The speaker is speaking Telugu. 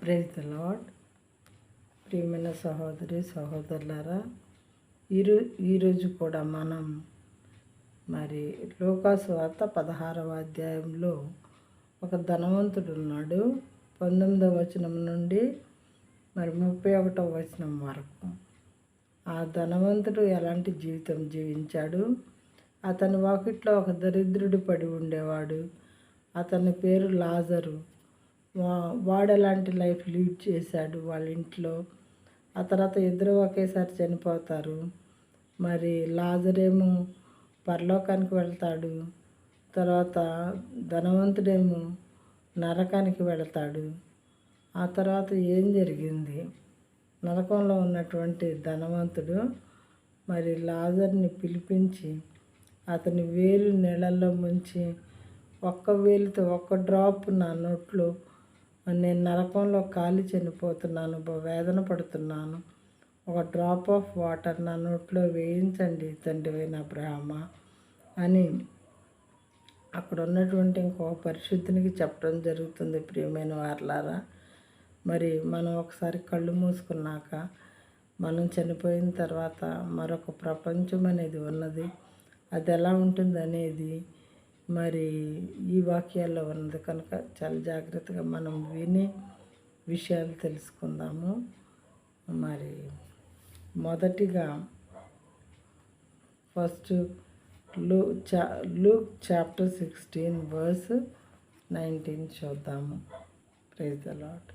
Praise the lord. ప్రియమైన సహోదరి సహోదరులారా, ఈరోజు కూడా మనం మరి లూకాసు వార్త 16వ అధ్యాయంలో ఒక ధనవంతుడు ఉన్నాడు. 19వ వచనం నుండి మరి 31వ వచనం వరకు ఆ ధనవంతుడు ఎలాంటి జీవితం జీవించాడు. అతని వాకిట్లో ఒక దరిద్రుడు పడి ఉండేవాడు. అతని పేరు లాజరు. వాడు ఎలాంటి లైఫ్ లీడ్ చేశాడు వాళ్ళ ఇంట్లో. ఆ తర్వాత ఇద్దరు ఒకేసారి చనిపోతారు. మరి లాజరేమో పరలోకానికి వెళ్తాడు, తర్వాత ధనవంతుడేమో నరకానికి వెళతాడు. ఆ తర్వాత ఏం జరిగింది? నరకంలో ఉన్నటువంటి ధనవంతుడు మరి లాజర్ని పిలిపించి అతని వేలు నీళ్ళల్లో ముంచి, ఒక్క వేలుతో ఒక్క డ్రాప్ నా నోట్లో, నేను నరకంలో కాలి చనిపోతున్నాను, వేదన పడుతున్నాను, ఒక డ్రాప్ ఆఫ్ వాటర్ నా నోట్లో వేయించండి తండ్రివైన అబ్రహామ అని అక్కడ ఉన్నటువంటి ఇంకో పరిశుద్ధునికి చెప్పడం జరుగుతుంది. ప్రియమైన వారలారా, మరి మనం ఒకసారి కళ్ళు మూసుకున్నాక మనం చనిపోయిన తర్వాత మరొక ప్రపంచం అనేది ఉన్నది. అది ఎలా ఉంటుంది అనేది మరి ఈ వాక్యాల్లో ఉన్నది కనుక చాలా జాగ్రత్తగా మనం విని విషయాలు తెలుసుకుందాము. మరి మొదటిగా ఫస్ట్ లూక్ చాప్టర్ 16 verse 19 చూద్దాము. Praise the lord.